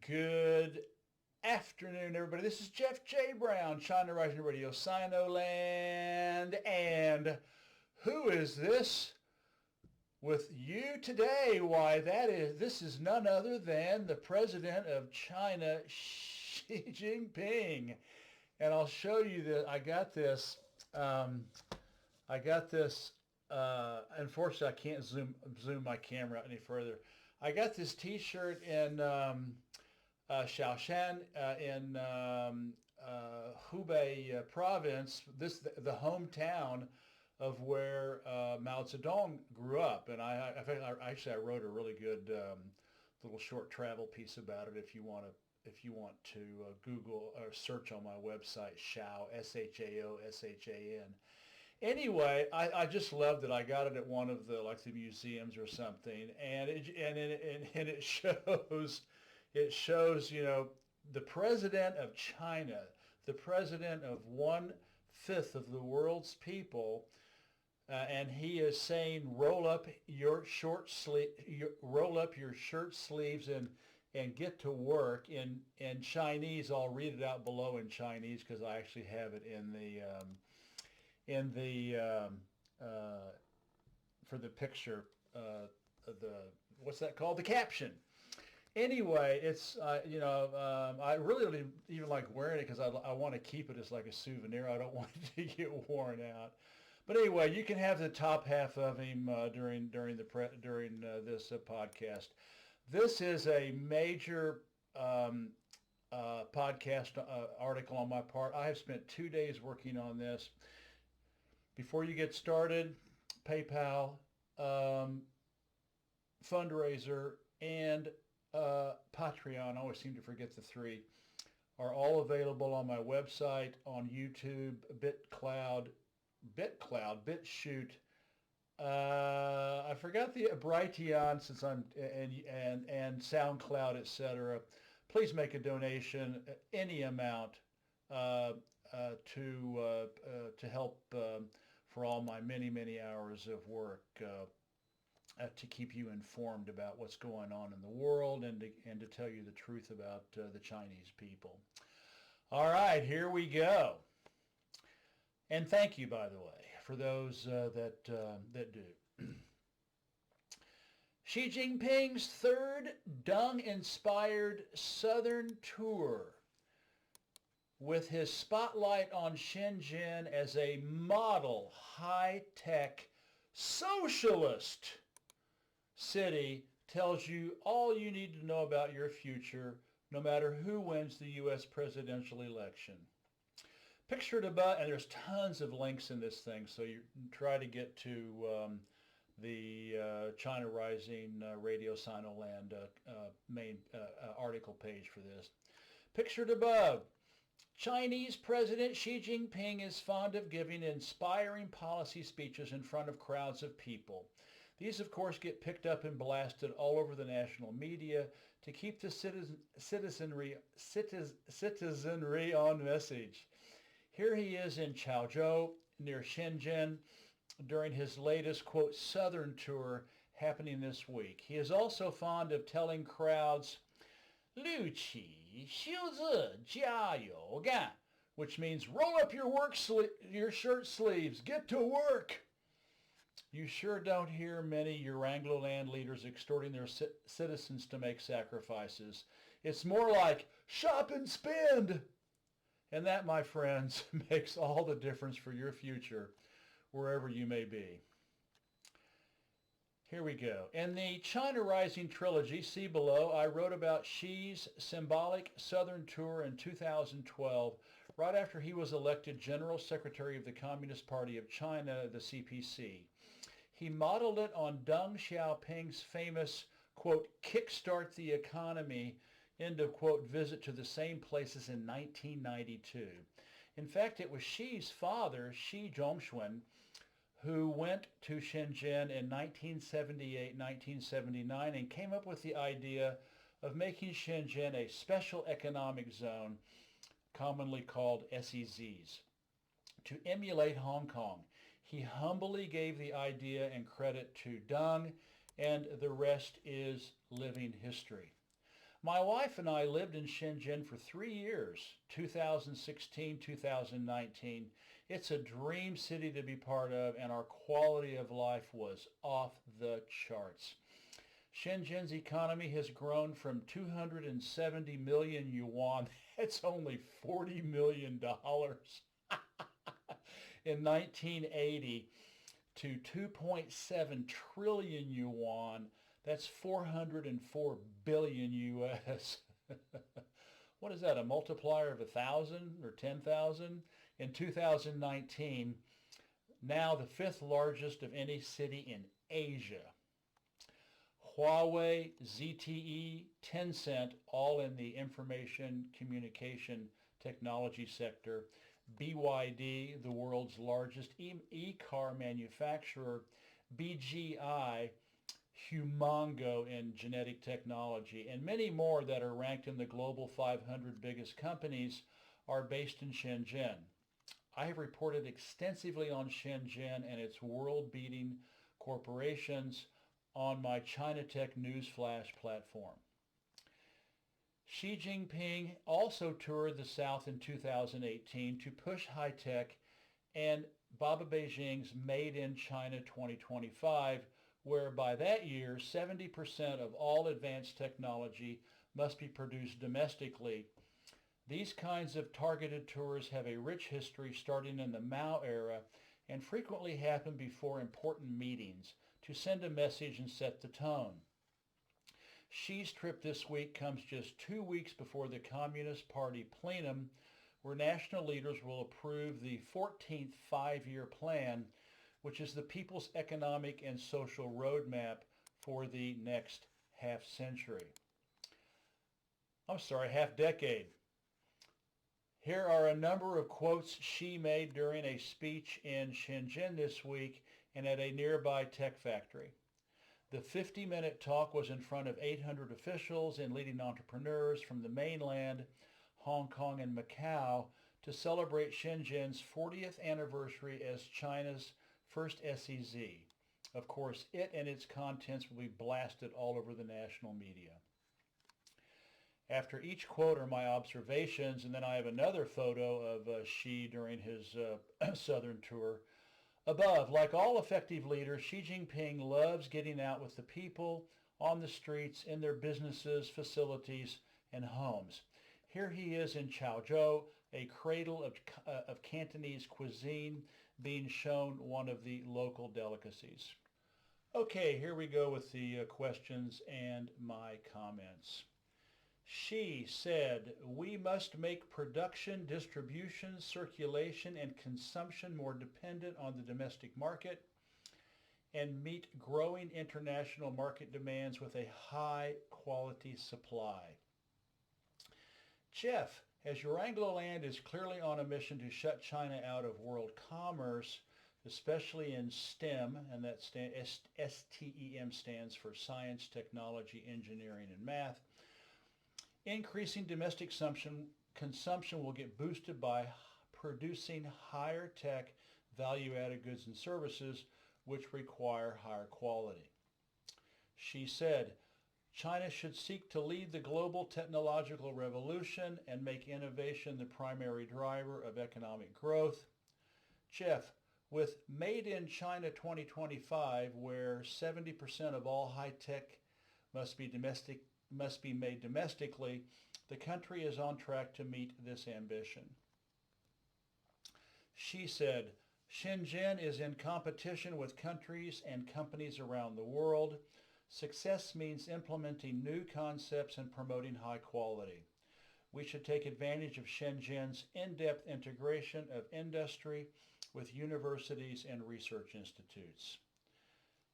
Good afternoon, everybody. This is Jeff J. Brown, China Rising Radio Sinoland. And who is this with you today? Why, this is none other than the President of China, Xi Jinping. And I'll show you that I got this. Unfortunately, I can't zoom my camera out any further. I got this T-shirt in Shenzhen in Hubei province, the hometown of where Mao Zedong grew up. And I wrote a really good little short travel piece about it. If you want to Google or search on my website, Shao, Shao, Shan. Anyway, I just love that I got it at one of the museums or something, and it shows the president of China, the president of 1/5 of the world's people, and he is saying, roll up your shirt sleeves and get to work in Chinese. I'll read it out below in Chinese because I actually have it in the for the picture, what's that called? The caption. Anyway, it's I really don't even like wearing it because I want to keep it as like a souvenir. I don't want it to get worn out. But anyway, you can have the top half of him during this podcast. This is a major podcast article on my part. I have spent 2 days working on this. Before you get started, PayPal, fundraiser, and Patreon, I always seem to forget the three, are all available on my website, on YouTube, BitCloud, I forgot the Brighteon since I'm and SoundCloud, etc. Please make a donation, any amount, to help for all my many hours of work to keep you informed about what's going on in the world and to tell you the truth about the Chinese people. All right, here we go. And thank you, by the way, for those that do. Xi Jinping's third Deng-inspired Southern tour, with his spotlight on Shenzhen as a model high-tech socialist city, tells you all you need to know about your future, no matter who wins the U.S. presidential election. Pictured above, and there's tons of links in this thing, so you try to get to the China Rising Radio Sinoland main article page for this. Pictured above, Chinese President Xi Jinping is fond of giving inspiring policy speeches in front of crowds of people. These, of course, get picked up and blasted all over the national media to keep the citizenry on message. Here he is in Chaozhou, near Shenzhen, during his latest, quote, Southern tour happening this week. He is also fond of telling crowds, Lūqǐ, xiùzi, Jiāyóugàn, which means roll up your shirt sleeves, get to work. You sure don't hear many Eurangloland leaders extorting their citizens to make sacrifices. It's more like shop and spend. And that, my friends, makes all the difference for your future, wherever you may be. Here we go. In the China Rising trilogy, see below, I wrote about Xi's symbolic Southern tour in 2012, right after he was elected General Secretary of the Communist Party of China, the CPC. He modeled it on Deng Xiaoping's famous, quote, kickstart the economy, end of quote, visit to the same places in 1992. In fact, it was Xi's father, Xi Jinping, who went to Shenzhen in 1978, 1979, and came up with the idea of making Shenzhen a special economic zone, commonly called SEZs, to emulate Hong Kong. He humbly gave the idea and credit to Deng, and the rest is living history. My wife and I lived in Shenzhen for 3 years, 2016, 2019. It's a dream city to be part of, and our quality of life was off the charts. Shenzhen's economy has grown from 270 million yuan, that's only $40 million, in 1980, to 2.7 trillion yuan, that's 404 billion US. What is that, a multiplier of 1,000 or 10,000? In 2019, now the fifth largest of any city in Asia. Huawei, ZTE, Tencent, all in the information communication technology sector. BYD, the world's largest e-car manufacturer. BGI, humongo in genetic technology, and many more that are ranked in the global 500 biggest companies are based in Shenzhen. I have reported extensively on Shenzhen and its world-beating corporations on my China Tech News Flash platform. Xi Jinping also toured the South in 2018 to push high-tech and Baba Beijing's Made in China 2025, where by that year, 70% of all advanced technology must be produced domestically. These kinds of targeted tours have a rich history starting in the Mao era and frequently happen before important meetings to send a message and set the tone. Xi's trip this week comes just 2 weeks before the Communist Party plenum, where national leaders will approve the 14th five-year plan, which is the People's Economic and Social Roadmap for the next half decade. Here are a number of quotes Xi made during a speech in Shenzhen this week and at a nearby tech factory. The 50-minute talk was in front of 800 officials and leading entrepreneurs from the mainland, Hong Kong, and Macau to celebrate Shenzhen's 40th anniversary as China's first SEZ. Of course, it and its contents will be blasted all over the national media. After each quote are my observations, and then I have another photo of Xi during his southern tour. Above, like all effective leaders, Xi Jinping loves getting out with the people, on the streets, in their businesses, facilities, and homes. Here he is in Chaozhou, a cradle of Cantonese cuisine, being shown one of the local delicacies. Okay, here we go with the questions and my comments. Xi said, "We must make production, distribution, circulation, and consumption more dependent on the domestic market and meet growing international market demands with a high-quality supply." Jeff, as Eurangloland is clearly on a mission to shut China out of world commerce, especially in STEM, and that STEM stands for science, technology, engineering, and math, increasing domestic consumption will get boosted by producing higher tech value-added goods and services which require higher quality. She said, China should seek to lead the global technological revolution and make innovation the primary driver of economic growth. Jeff, with Made in China 2025, where 70% of all high-tech must be made domestically, the country is on track to meet this ambition. She said, Shenzhen is in competition with countries and companies around the world. Success means implementing new concepts and promoting high quality. We should take advantage of Shenzhen's in-depth integration of industry with universities and research institutes.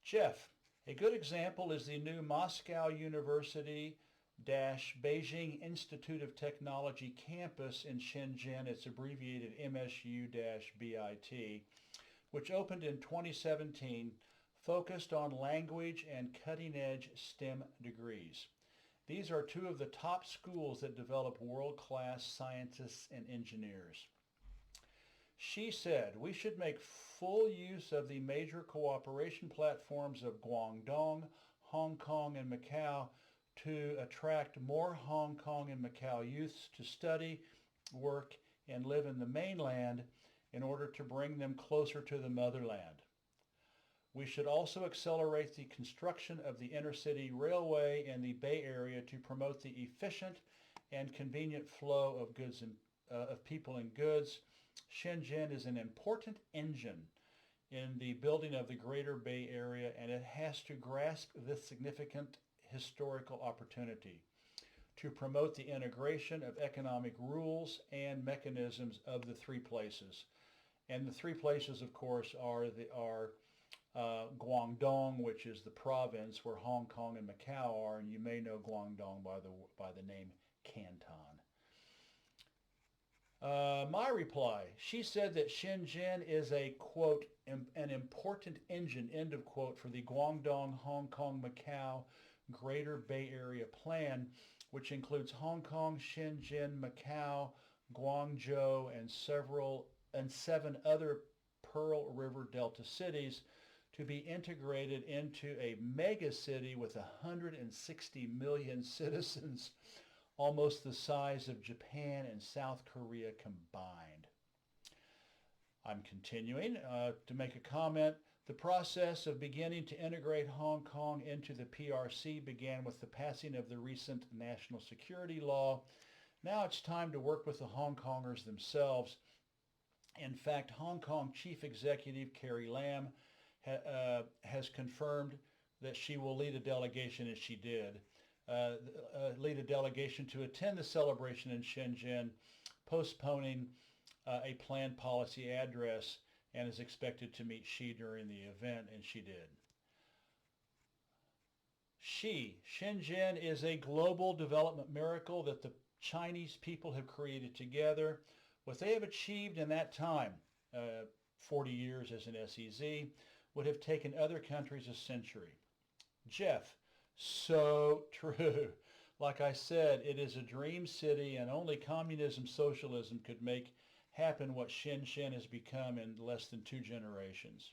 Jeff, a good example is the new Moscow University Beijing Institute of Technology campus in Shenzhen. It's abbreviated MSU-BIT, which opened in 2017, focused on language and cutting-edge STEM degrees. These are two of the top schools that develop world-class scientists and engineers. She said, we should make full use of the major cooperation platforms of Guangdong, Hong Kong, and Macau to attract more Hong Kong and Macau youths to study, work, and live in the mainland in order to bring them closer to the motherland. We should also accelerate the construction of the intercity railway in the Bay Area to promote the efficient and convenient flow of goods and of people and goods. Shenzhen is an important engine in the building of the Greater Bay Area, and it has to grasp this significant historical opportunity to promote the integration of economic rules and mechanisms of the three places. And the three places, of course, are Guangdong, which is the province where Hong Kong and Macau are, and you may know Guangdong by the name Canton. My reply, she said that Shenzhen is a, quote, an important engine, end of quote, for the Guangdong, Hong Kong, Macau Greater Bay Area Plan, which includes Hong Kong, Shenzhen, Macau, Guangzhou, and 7 other Pearl River Delta cities to be integrated into a mega city with 160 million citizens, almost the size of Japan and South Korea combined. I'm continuing to make a comment. The process of beginning to integrate Hong Kong into the PRC began with the passing of the recent national security law. Now it's time to work with the Hong Kongers themselves. In fact, Hong Kong Chief Executive Carrie Lam has confirmed that she will lead a delegation, as she did, lead a delegation to attend the celebration in Shenzhen, postponing a planned policy address, and is expected to meet Xi during the event, and she did. Shenzhen is a global development miracle that the Chinese people have created together. What they have achieved in that time, 40 years as an SEZ, would have taken other countries a century. Jeff, so true. Like I said, it is a dream city, and only communism, socialism could make happen what Shenzhen has become in less than 2 generations.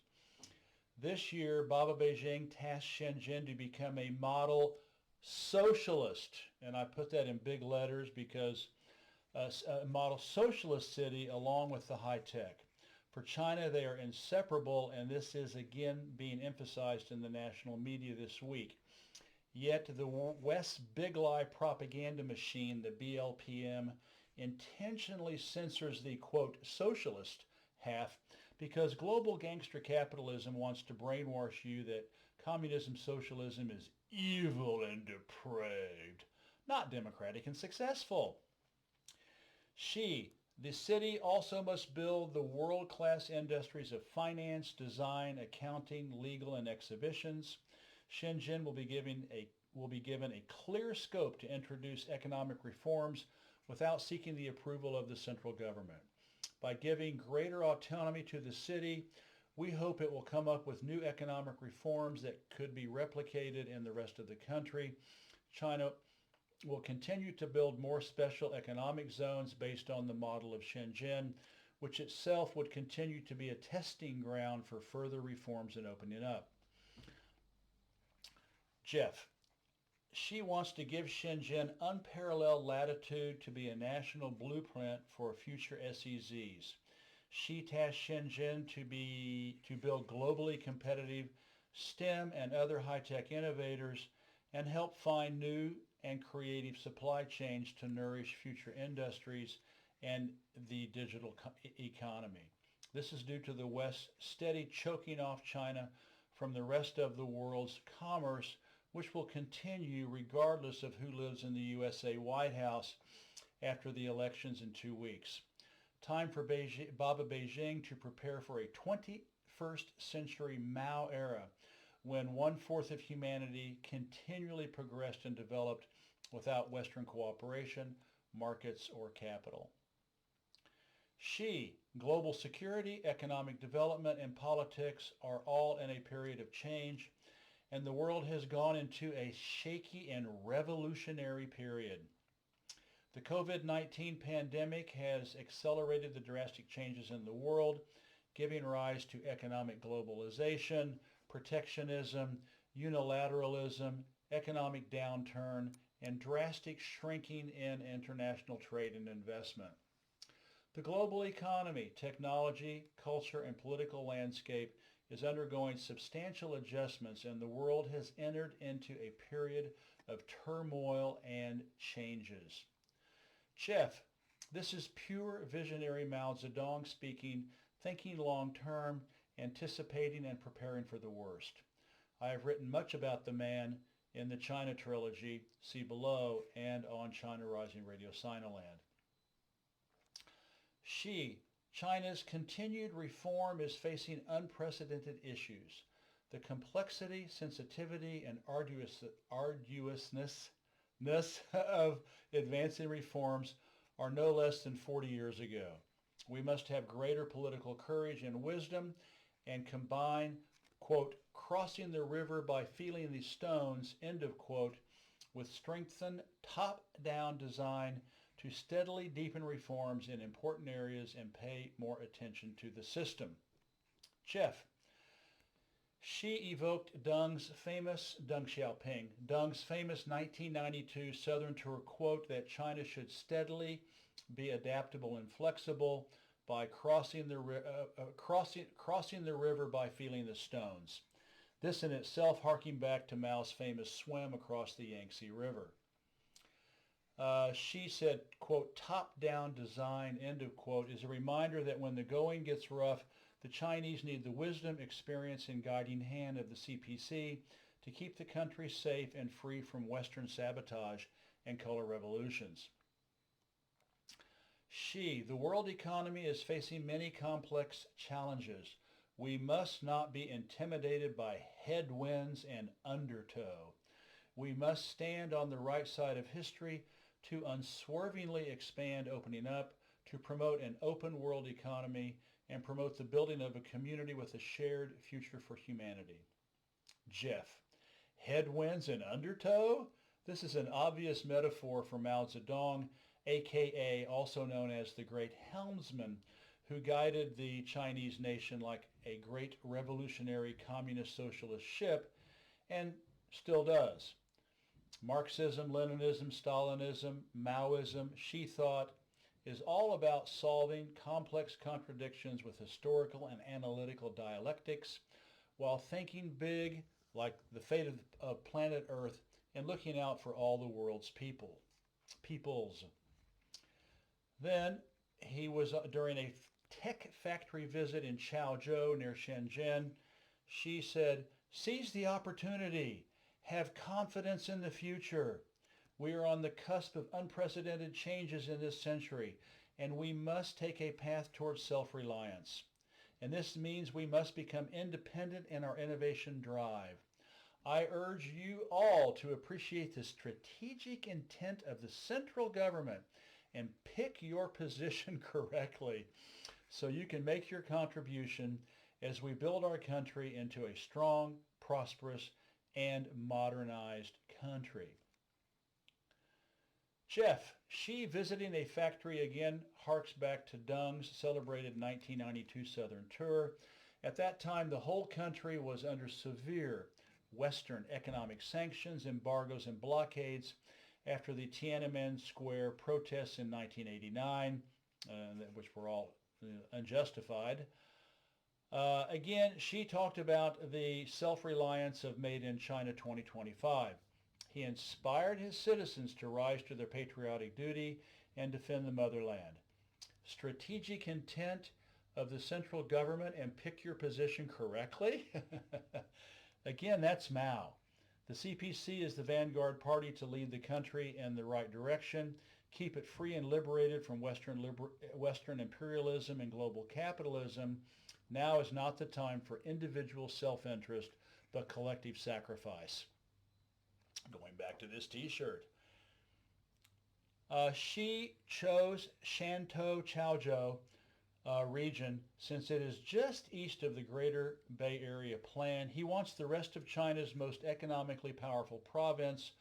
This year, Baba Beijing tasked Shenzhen to become a model socialist, and I put that in big letters because a model socialist city along with the high tech. For China, they are inseparable, and this is again being emphasized in the national media this week. Yet the West's big lie propaganda machine, the BLPM, intentionally censors the, quote, socialist half because global gangster capitalism wants to brainwash you that communism, socialism is evil and depraved, not democratic and successful. The city also must build the world-class industries of finance, design, accounting, legal, and exhibitions. Shenzhen will be given a clear scope to introduce economic reforms without seeking the approval of the central government. By giving greater autonomy to the city, we hope it will come up with new economic reforms that could be replicated in the rest of the country. China will continue to build more special economic zones based on the model of Shenzhen, which itself would continue to be a testing ground for further reforms and opening up. Jeff, she wants to give Shenzhen unparalleled latitude to be a national blueprint for future SEZs. She tasked Shenzhen to build globally competitive STEM and other high-tech innovators and help find new and creative supply chains to nourish future industries and the digital economy. This is due to the West's steady choking off China from the rest of the world's commerce, which will continue regardless of who lives in the USA White House after the elections in 2 weeks. Time for Baba Beijing to prepare for a 21st century Mao era when 1/4 of humanity continually progressed and developed without Western cooperation, markets, or capital. Global security, economic development, and politics are all in a period of change, and the world has gone into a shaky and revolutionary period. The COVID-19 pandemic has accelerated the drastic changes in the world, giving rise to economic globalization, protectionism, unilateralism, economic downturn, and drastic shrinking in international trade and investment. The global economy, technology, culture, and political landscape is undergoing substantial adjustments, and the world has entered into a period of turmoil and changes. Jeff, this is pure visionary Mao Zedong speaking, thinking long-term, anticipating and preparing for the worst. I have written much about the man in the China trilogy, see below, and on China Rising Radio Sinoland. Xi, China's continued reform is facing unprecedented issues. The complexity, sensitivity, and arduousness of advancing reforms are no less than 40 years ago. We must have greater political courage and wisdom and combine, quote, crossing the river by feeling the stones, end of quote, with strengthened top-down design to steadily deepen reforms in important areas and pay more attention to the system. Jeff, Xi evoked Deng Xiaoping, Deng's famous 1992 Southern Tour quote that China should steadily be adaptable and flexible by crossing the river by feeling the stones. This in itself harking back to Mao's famous swim across the Yangtze River. Xi said, quote, top-down design, end of quote, is a reminder that when the going gets rough, the Chinese need the wisdom, experience, and guiding hand of the CPC to keep the country safe and free from Western sabotage and color revolutions. Xi, the world economy is facing many complex challenges. We must not be intimidated by headwinds and undertow. We must stand on the right side of history to unswervingly expand opening up, to promote an open world economy, and promote the building of a community with a shared future for humanity. Jeff, headwinds and undertow? This is an obvious metaphor for Mao Zedong, aka also known as the Great Helmsman, who guided the Chinese nation like a great revolutionary communist socialist ship, and still does. Marxism, Leninism, Stalinism, Maoism, Xi thought, is all about solving complex contradictions with historical and analytical dialectics while thinking big like the fate of planet Earth and looking out for all the world's peoples. Then he was during a tech factory visit in Chaozhou near Shenzhen. Xi said, seize the opportunity. Have confidence in the future. We are on the cusp of unprecedented changes in this century, and we must take a path towards self-reliance. And this means we must become independent in our innovation drive. I urge you all to appreciate the strategic intent of the central government and pick your position correctly so you can make your contribution as we build our country into a strong, prosperous, and modernized country. Jeff, Xi visiting a factory again harks back to Deng's celebrated 1992 Southern Tour. At that time, the whole country was under severe Western economic sanctions, embargoes, and blockades after the Tiananmen Square protests in 1989, which were all unjustified. Again, Xi talked about the self-reliance of Made in China 2025. He inspired his citizens to rise to their patriotic duty and defend the motherland. Strategic intent of the central government and pick your position correctly? Again, that's Mao. The CPC is the vanguard party to lead the country in the right direction, keep it free and liberated from Western imperialism and global capitalism. Now is not the time for individual self-interest, but collective sacrifice. Going back to this t-shirt. Xi chose Shantou Chaozhou region since it is just east of the Greater Bay Area Plan. He wants the rest of China's most economically powerful province,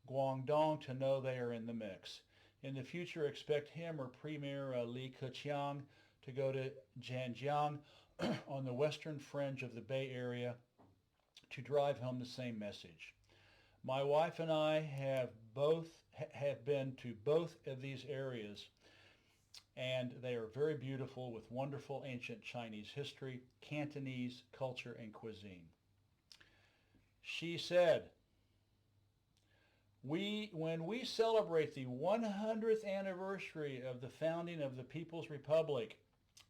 Guangdong, to know they are in the mix. In the future, expect him or Premier Li Keqiang to go to Zhanjiang on the western fringe of the Bay Area to drive home the same message. My wife and I have been to both of these areas, and they are very beautiful with wonderful ancient Chinese history, Cantonese culture, and cuisine. She said, when we celebrate the 100th anniversary of the founding of the People's Republic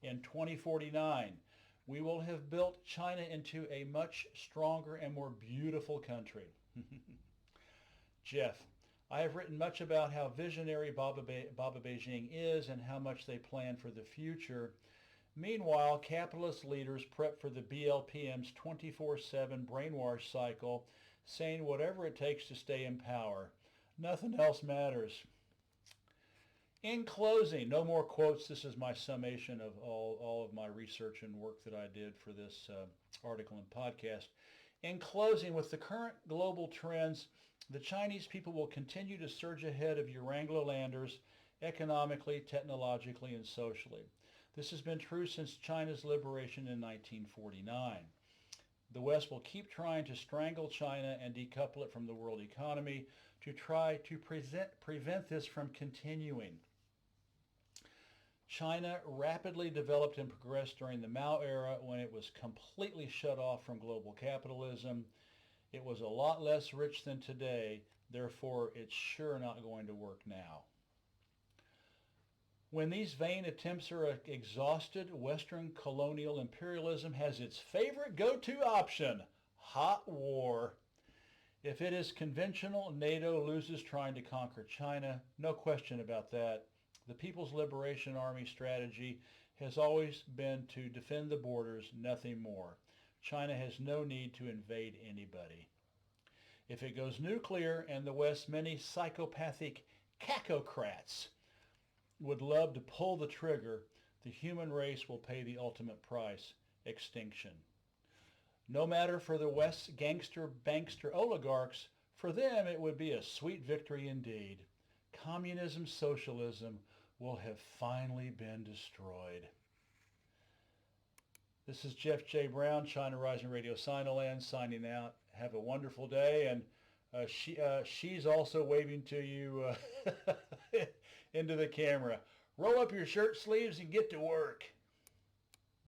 in 2049, we will have built China into a much stronger and more beautiful country. Jeff, I have written much about how visionary Baba Beijing is and how much they plan for the future. Meanwhile, capitalist leaders prep for the BLPM's 24/7 brainwash cycle, saying whatever it takes to stay in power. Nothing else matters. In closing, no more quotes. This is my summation of all of my research and work that I did for this article and podcast. In closing, with the current global trends, the Chinese people will continue to surge ahead of Euranglolanders economically, technologically, and socially. This has been true since China's liberation in 1949. The West will keep trying to strangle China and decouple it from the world economy to try to prevent this from continuing. China rapidly developed and progressed during the Mao era when it was completely shut off from global capitalism. It was a lot less rich than today, therefore it's sure not going to work now. When these vain attempts are exhausted, Western colonial imperialism has its favorite go-to option, hot war. If it is conventional, NATO loses trying to conquer China, no question about that. The People's Liberation Army strategy has always been to defend the borders, nothing more. China has no need to invade anybody. If it goes nuclear, and the West's many psychopathic cacocrats would love to pull the trigger, the human race will pay the ultimate price, extinction. No matter for the West's bankster oligarchs, for them it would be a sweet victory indeed. Communism, socialism will have finally been destroyed. This is Jeff J. Brown, China Rising Radio Sinoland, signing out. Have a wonderful day, and she's also waving to you into the camera. Roll up your shirt sleeves and get to work.